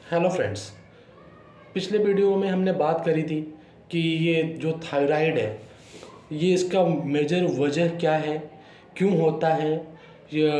Hello friends. पिछले video में हमने बात करी थी कि ये जो थायराइड है, ये इसका मेजर वजह क्या है, क्यों होता है, ये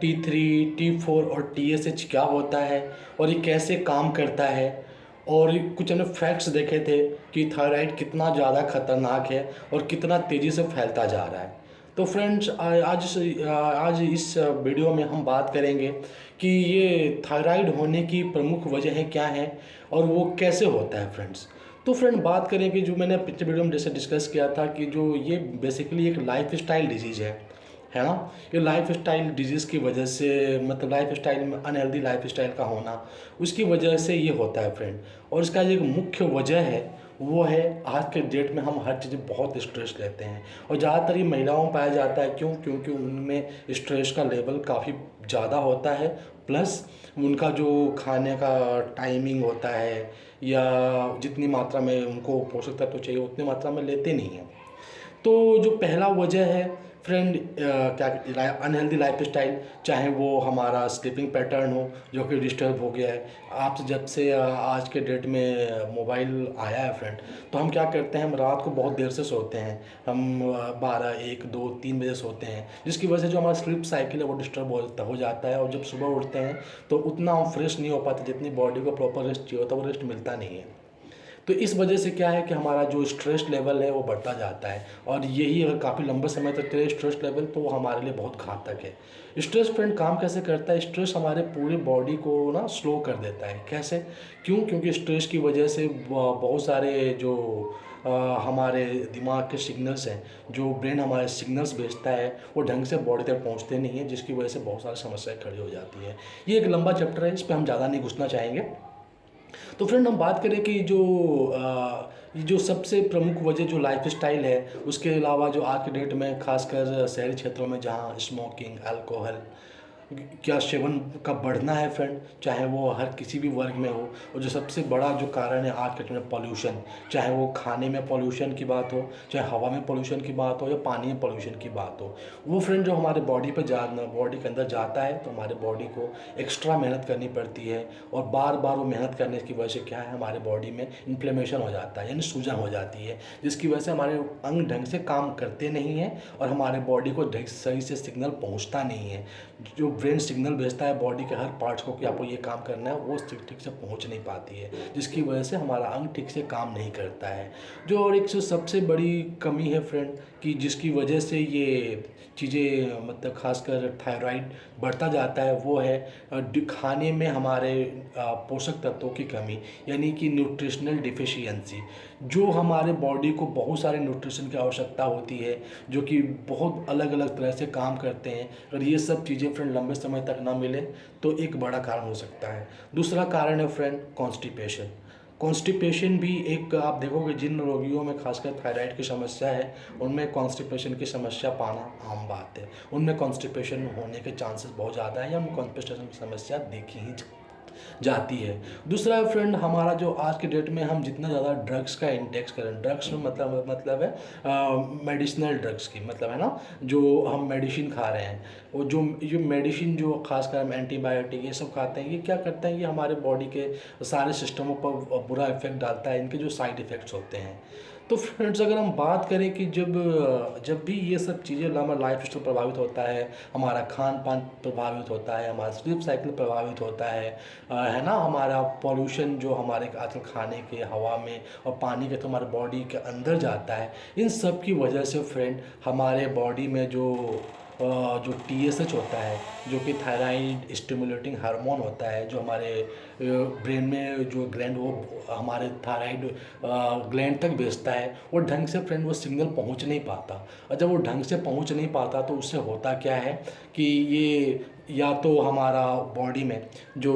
T3 T4 और TSH क्या होता है और ये कैसे काम करता है। और कुछ हमने फैक्ट्स देखे थे कि थायराइड कितना ज़्यादा खतरनाक है और कितना तेज़ी से फैलता जा रहा है। तो फ्रेंड्स, आज इस वीडियो में हम बात करेंगे कि ये थायराइड होने की प्रमुख वजहें क्या हैं और वो कैसे होता है फ्रेंड्स। तो फ्रेंड, बात करें कि जो मैंने पिछले वीडियो में जैसे डिस्कस किया था कि जो ये बेसिकली एक लाइफ स्टाइल डिजीज़ है ना। ये लाइफ स्टाइल डिजीज़ की वजह से, मतलब लाइफ स्टाइल में अनहेल्दी लाइफ स्टाइल का होना, उसकी वजह से ये होता है फ्रेंड। और इसका जो एक मुख्य वजह है वो है, आज के डेट में हम हर चीज़ बहुत स्ट्रेस लेते हैं और ज़्यादातर ये महिलाओं में पाया जाता है। क्यों? क्योंकि उनमें स्ट्रेस का लेवल काफ़ी ज़्यादा होता है, प्लस उनका जो खाने का टाइमिंग होता है या जितनी मात्रा में उनको पोषक तत्व चाहिए उतनी मात्रा में लेते नहीं हैं। तो जो पहला वजह है फ्रेंड, क्या अनहेल्दी लाइफ स्टाइल, चाहे वो हमारा स्लीपिंग पैटर्न हो जो कि डिस्टर्ब हो गया है। आप जब से आज के डेट में मोबाइल आया है फ्रेंड, तो हम क्या करते हैं, हम रात को बहुत देर से सोते हैं। हम 12 1 2 3 बजे सोते हैं, जिसकी वजह से जो हमारा स्लीप साइकिल है वो डिस्टर्ब हो जाता है। और जब सुबह उठते हैं तो उतना हम फ्रेश नहीं हो पाते, जितनी बॉडी को प्रॉपर रेस्ट चाहिए होता है वो रेस्ट मिलता नहीं है। तो इस वजह से क्या है कि हमारा जो स्ट्रेस लेवल है वो बढ़ता जाता है। और यही अगर काफ़ी लंबे समय तक चले स्ट्रेस लेवल, तो वो हमारे लिए बहुत घातक है। स्ट्रेस फ्रेंड काम कैसे करता है? स्ट्रेस हमारे पूरी बॉडी को ना स्लो कर देता है। कैसे? क्यों? क्योंकि स्ट्रेस की वजह से बहुत सारे जो हमारे दिमाग के सिग्नल्स हैं, जो ब्रेन हमारे सिग्नल्स भेजता है, वो ढंग से बॉडी तक पहुंचते नहीं हैं, जिसकी वजह से बहुत सारी समस्याएं खड़ी हो जाती है। ये एक लंबा चैप्टर है, इस पर हम ज़्यादा नहीं घुसना चाहेंगे। तो फ्रेंड, हम बात करें कि जो सबसे प्रमुख वजह जो लाइफ स्टाइल है, उसके अलावा जो आज के डेट में खासकर शहरी क्षेत्रों में जहाँ स्मोकिंग, अल्कोहल क्या सेवन का बढ़ना है फ्रेंड, चाहे वो हर किसी भी वर्ग में हो। और जो सबसे बड़ा जो कारण है आज के टाइम में पॉल्यूशन, चाहे वो खाने में पॉल्यूशन की बात हो, चाहे हवा में पॉल्यूशन की बात हो या पानी में पॉल्यूशन की बात हो, वो फ्रेंड जो हमारे बॉडी पे बॉडी के अंदर जाता है, तो हमारे बॉडी को एक्स्ट्रा मेहनत करनी पड़ती है। और बार बार वो मेहनत करने की वजह से क्या है, हमारे बॉडी में इन्फ्लेमेशन हो जाता है, यानी सूजन हो जाती है, जिसकी वजह से हमारे अंग ढंग से काम करते नहीं हैं और हमारे बॉडी को सही से सिग्नल पहुंचता नहीं है। जो ब्रेन सिग्नल भेजता है बॉडी के हर पार्ट्स को कि आपको ये काम करना है, वो ठीक से पहुंच नहीं पाती है, जिसकी वजह से हमारा अंग ठीक से काम नहीं करता है। जो और एक सबसे बड़ी कमी है फ्रेंड, कि जिसकी वजह से ये चीज़ें, मतलब खासकर थायराइड बढ़ता जाता है, वो है खाने में हमारे पोषक तत्वों की कमी, यानी कि न्यूट्रिशनल डिफिशियंसी। जो हमारे बॉडी को बहुत सारे न्यूट्रिशन की आवश्यकता होती है, जो कि बहुत अलग अलग तरह से काम करते हैं। अगर ये सब चीज़ें फ्रेंड लंबे समय तक ना मिले तो एक बड़ा कारण हो सकता है। दूसरा कारण है फ्रेंड कॉन्स्टिपेशन। कॉन्स्टिपेशन भी एक, आप देखोगे जिन रोगियों में खासकर थायराइड की समस्या है, उनमें कॉन्स्टिपेशन की समस्या पाना आम बात है। उनमें कॉन्स्टिपेशन होने के चांसेस बहुत ज़्यादा है या उनमें कॉन्स्टिपेशन की समस्या देखी ही जाती है। दूसरा फ्रेंड, हमारा जो आज के डेट में हम जितना ज़्यादा ड्रग्स का इंटेक्स करें, ड्रग्स में मतलब है मेडिसिनल ड्रग्स की, मतलब है ना, जो हम मेडिसिन खा रहे हैं, वो जो मेडिसिन जो खासकर हम एंटीबायोटिक ये सब खाते हैं, ये क्या करते हैं, ये हमारे बॉडी के सारे सिस्टमों पर बुरा इफेक्ट डालता है। इनके जो साइड इफ़ेक्ट्स होते हैं, तो फ्रेंड्स अगर हम बात करें कि जब भी ये सब चीज़ें, हमारा लाइफ स्टाइल प्रभावित होता है, हमारा खान पान प्रभावित होता है, हमारा स्लीप साइकिल प्रभावित होता है ना, हमारा पॉल्यूशन जो हमारे आजकल खाने के, हवा में और पानी के, तो हमारे बॉडी के अंदर जाता है। इन सब की वजह से फ्रेंड हमारे बॉडी में जो TSH होता है, जो कि थायराइड स्टिमुलेटिंग हार्मोन होता है, जो हमारे ब्रेन में जो ग्लैंड, वो हमारे थायराइड ग्लैंड तक भेजता है, वो ढंग से फ्रेंड वो सिग्नल पहुंच नहीं पाता। और जब वो ढंग से पहुंच नहीं पाता तो उससे होता क्या है कि ये या तो हमारा बॉडी में जो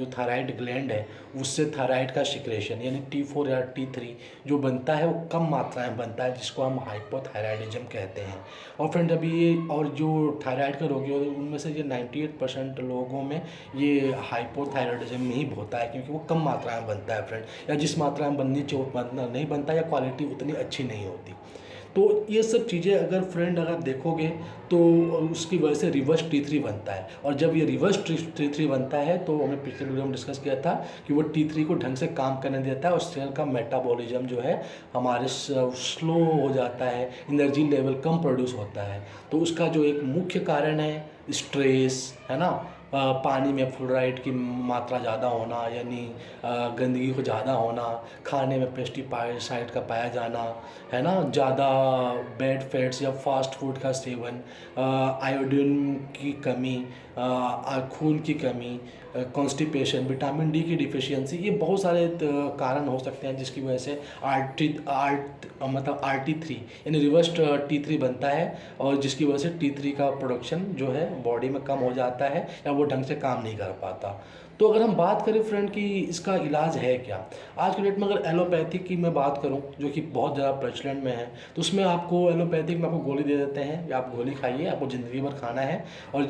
थायराइड ग्लैंड है, उससे थायराइड का सिक्रेशन यानी T4 या T3 जो बनता है, वो कम मात्रा में बनता है, जिसको हम हाइपोथायराइडिज्म कहते हैं। और फ्रेंड अभी ये, और जो थायराइड के रोगी होते हैं उनमें से ये 98% लोगों में ये हाइपोथायराइडिज्म ही होता है, क्योंकि वो कम मात्रा में बनता है फ्रेंड, या जिस मात्रा में बननी चाहिए उतना नहीं बनता, या क्वालिटी उतनी अच्छी नहीं होती। तो ये सब चीज़ें अगर फ्रेंड अगर देखोगे तो उसकी वजह से रिवर्स T3 बनता है, और जब ये रिवर्स T3 बनता है तो हमने पिछले वीडियो में डिस्कस किया था कि वो T3 को ढंग से काम करने देता है और सेल का मेटाबॉलिज्म जो है हमारे स्लो हो जाता है, एनर्जी लेवल कम प्रोड्यूस होता है। तो उसका जो एक मुख्य कारण है स्ट्रेस, है ना, पानी में फ्लोराइड की मात्रा ज़्यादा होना, यानी गंदगी को ज़्यादा होना, खाने में पेस्टिसाइड का पाया जाना, है ना, ज़्यादा बैड फैट्स या फास्ट फूड का सेवन, आयोडीन की कमी, खून की कमी, कॉन्स्टिपेशन, विटामिन डी की डिफिशियंसी, ये बहुत सारे कारण हो सकते हैं जिसकी वजह से RT3 यानी रिवर्स T3 बनता है, और जिसकी वजह से T3 का प्रोडक्शन जो है बॉडी में कम हो जाता है या वो ढंग से काम नहीं कर पाता। तो अगर हम बात करें फ्रेंड कि इसका इलाज है क्या, आज के डेट में अगर एलोपैथिक की मैं बात करूं जो कि बहुत ज़्यादा प्रचलन में है, तो उसमें आपको एलोपैथिक में आपको गोली दे देते हैं या आप गोली खाइए, आपको ज़िंदगी भर खाना है, और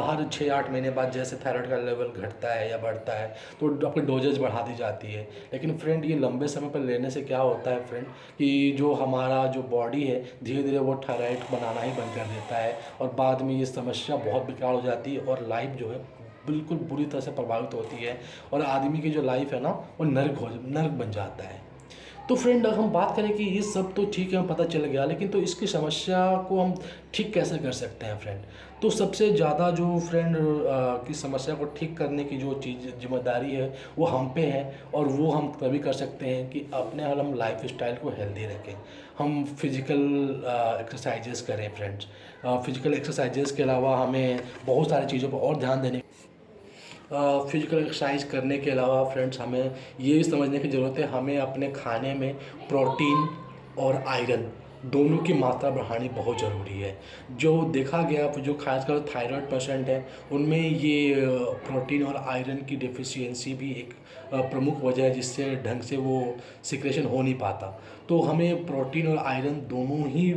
हर 6-8 महीने बाद जैसे थायराइड का लेवल घटता है या बढ़ता है तो आपकी डोजेज बढ़ा दी जाती है। लेकिन फ्रेंड ये लंबे समय पर लेने से क्या होता है फ्रेंड कि जो हमारा जो बॉडी है धीरे धीरे वो थायराइड बनाना ही बंद कर देता है, और बाद में ये समस्या बहुत बेकार हो जाती है और लाइफ जो है बिल्कुल बुरी तरह से प्रभावित होती है, और आदमी की जो लाइफ है ना वो नर्क बन जाता है। तो फ्रेंड अगर हम बात करें कि ये सब तो ठीक है, हमें पता चल गया, लेकिन तो इसकी समस्या को हम ठीक कैसे कर सकते हैं फ्रेंड। तो सबसे ज़्यादा जो फ्रेंड की समस्या को ठीक करने की जो चीज़ जिम्मेदारी है वो हम पे है, और वो हम तभी कर सकते हैं कि अपने हम लाइफ स्टाइल को हेल्दी रखें, हम फिज़िकल एक्सरसाइजेस करें फ्रेंड्स। फिज़िकल एक्सरसाइजेस के अलावा हमें बहुत सारी चीज़ों पर और ध्यान देने, फिजिकल एक्सरसाइज करने के अलावा फ्रेंड्स हमें ये भी समझने की ज़रूरत है, हमें अपने खाने में प्रोटीन और आयरन दोनों की मात्रा बढ़ानी बहुत ज़रूरी है। जो देखा गया जो खासकर थायराइड पेशेंट है उनमें ये प्रोटीन और आयरन की डेफिशिएंसी भी एक प्रमुख वजह है जिससे ढंग से वो सिक्रेशन हो नहीं पाता। तो हमें प्रोटीन और आयरन दोनों ही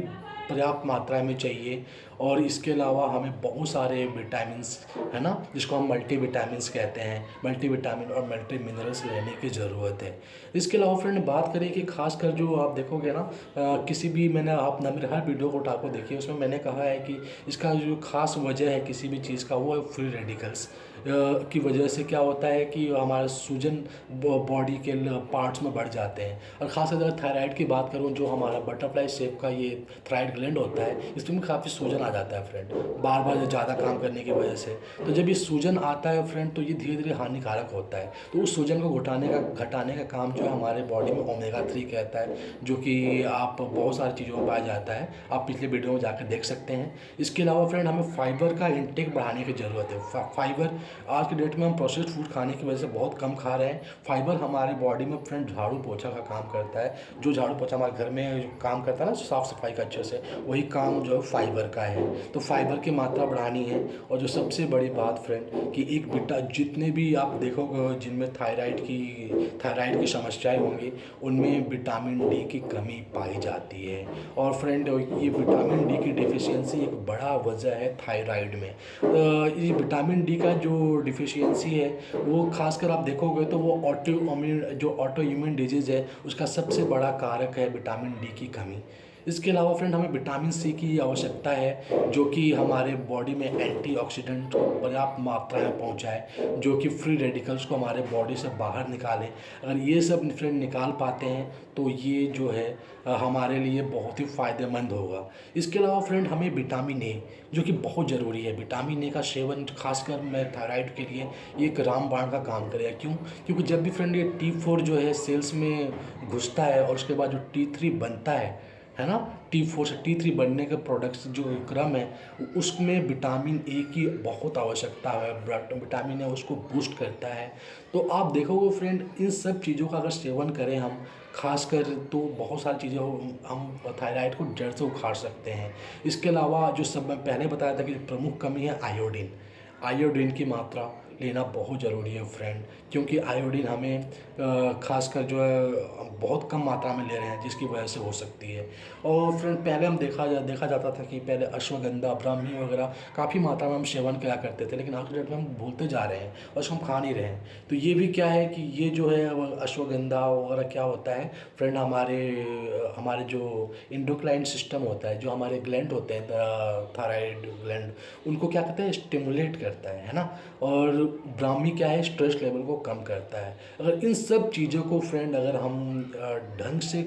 पर्याप्त मात्रा में चाहिए, और इसके अलावा हमें बहुत सारे विटामिन्स, है ना, जिसको हम मल्टीविटामिन्स कहते हैं, मल्टीविटामिन और मल्टी मिनरल्स लेने की ज़रूरत है। इसके अलावा फ्रेंड बात करें कि खासकर जो आप देखोगे ना किसी भी, मैंने आप ना मेरे हर वीडियो को उठा को देखिए, उसमें मैंने कहा है कि इसका जो खास वजह है किसी भी चीज़ का वो है फ्री रेडिकल्स की वजह से क्या होता है कि हमारा सूजन बॉडी के पार्ट्स में बढ़ जाते हैं। और ख़ासकर अगर थायराइड की बात करूं, जो हमारा बटरफ्लाई शेप का ये थायराइड ग्लैंड होता है, इसमें काफ़ी सूजन आ जाता है फ्रेंड, बार बार ज़्यादा काम करने की वजह से। तो जब ये सूजन आता है फ्रेंड तो ये धीरे धीरे हानिकारक होता है। तो उस सूजन को घटाने का काम जो है हमारे बॉडी में ओमेगा 3 कहता है, जो कि आप बहुत सारी चीज़ों में पाया जाता है, आप पिछले वीडियो में जाकर देख सकते हैं। इसके अलावा फ्रेंड हमें फाइबर का इंटेक बढ़ाने की ज़रूरत है। फाइबर आज के डेट में हम प्रोसेस्ड फूड खाने की वजह से बहुत कम खा रहे हैं। फाइबर हमारे बॉडी में फ्रेंड झाड़ू पोछा का काम करता है, जो झाड़ू पोछा हमारे घर में जो काम करता है ना साफ़ सफाई का अच्छे से, वही काम जो है फाइबर का है। तो फाइबर की मात्रा बढ़ानी है। और जो सबसे बड़ी बात फ्रेंड कि एक जितने भी आप देखोगे जिनमें थायराइड की समस्याएं होंगी उनमें विटामिन डी की कमी पाई जाती है। और फ्रेंड ये विटामिन डी की डिफिशियंसी एक बड़ा वजह है थायराइड में। ये विटामिन डी का जो डिफिशियंसी है वो खासकर आप देखोगे तो वो ऑटो इम्यून डिजीज़ है, उसका सबसे बड़ा कारक है विटामिन डी की कमी। इसके अलावा फ्रेंड हमें विटामिन सी की आवश्यकता है, जो कि हमारे बॉडी में एंटीऑक्सीडेंट को पर्याप्त मात्रा में पहुंचाए, जो कि फ्री रेडिकल्स को हमारे बॉडी से बाहर निकाले। अगर ये सब फ्रेंड निकाल पाते हैं तो ये जो है हमारे लिए बहुत ही फ़ायदेमंद होगा। इसके अलावा फ्रेंड हमें विटामिन ए, जो कि बहुत ज़रूरी है, विटामिन ए का सेवन खासकर मैं थायराइड के लिए एक रामबाण का काम करेगा। क्यों? क्योंकि जब भी फ्रेंड ये T4 जो है सेल्स में घुसता है और उसके बाद जो T3 बनता है ना, T4 से T3 बनने के प्रोडक्ट्स जो क्रम है उसमें विटामिन ए की बहुत आवश्यकता है। विटामिन ए उसको बूस्ट करता है। तो आप देखोगे फ्रेंड इन सब चीज़ों का अगर सेवन करें हम खासकर तो बहुत सारी चीज़ें हम थायराइड को जड़ से उखाड़ सकते हैं। इसके अलावा जो सब मैं पहले बताया था कि प्रमुख कमी है आयोडीन की मात्रा, लेना बहुत ज़रूरी है फ्रेंड, क्योंकि आयोडीन हमें खासकर जो है बहुत कम मात्रा में ले रहे हैं, जिसकी वजह से हो सकती है। और फ्रेंड पहले हम देखा जाता था कि पहले अश्वगंधा, ब्राह्मी वगैरह काफ़ी मात्रा में हम सेवन किया करते थे, लेकिन आज के डेट में हम भूलते जा रहे हैं और उसको हम खा नहीं रहे हैं। तो ये भी क्या है कि ये जो है अश्वगंधा वगैरह क्या होता है फ्रेंड, हमारे हमारे जो इंडोक्राइन सिस्टम होता है, जो हमारे ग्लैंड होते हैं थायराइड ग्लैंड, उनको क्या कहते हैं, स्टिमुलेट करता है ना। और ब्राह्मी क्या है, स्ट्रेस लेवल को कम करता है। अगर इन सब चीज़ों को फ्रेंड अगर हम ढंग से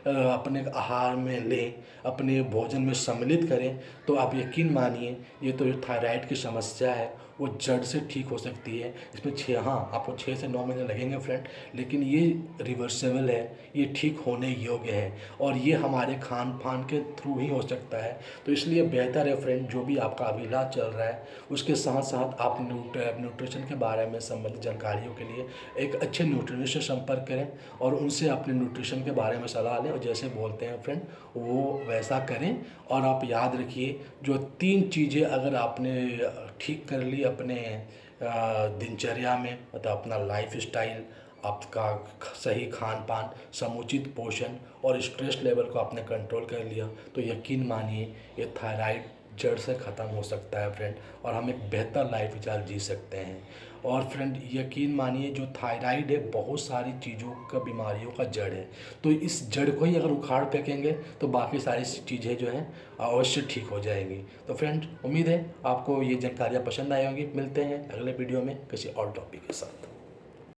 अपने आहार में लें, अपने भोजन में सम्मिलित करें, तो आप यकीन मानिए ये तो जो थायराइड की समस्या है वो जड़ से ठीक हो सकती है। इसमें आपको 6 से 9 महीने लगेंगे फ्रेंड, लेकिन ये रिवर्सेबल है, ये ठीक होने योग्य है, और ये हमारे खान पान के थ्रू ही हो सकता है। तो इसलिए बेहतर है फ्रेंड, जो भी आपका अभी इलाज चल रहा है उसके साथ साथ आप न्यूट्रिशन के बारे में संबंधित जानकारियों के लिए एक अच्छे न्यूट्रिशनिस्ट से संपर्क करें और उनसे अपने न्यूट्रिशन के बारे में सलाह लें, और जैसे बोलते हैं फ्रेंड वो वैसा करें। और आप याद रखिए, जो 3 चीज़ें अगर आपने ठीक कर ली अपने दिनचर्या में, मतलब अपना लाइफ स्टाइल, आपका सही खान पान, समुचित पोषण और स्ट्रेस लेवल को आपने कंट्रोल कर लिया, तो यकीन मानिए ये थायराइड जड़ से ख़त्म हो सकता है फ्रेंड, और हम एक बेहतर लाइफ स्टाइल जी सकते हैं। और फ्रेंड यकीन मानिए, जो थायराइड है बहुत सारी चीज़ों का, बीमारियों का जड़ है, तो इस जड़ को ही अगर उखाड़ फेंकेंगे तो बाकी सारी चीज़ें जो हैं अवश्य ठीक हो जाएंगी। तो फ्रेंड उम्मीद है आपको ये जानकारियाँ पसंद आई होंगी। मिलते हैं अगले वीडियो में किसी और टॉपिक के साथ।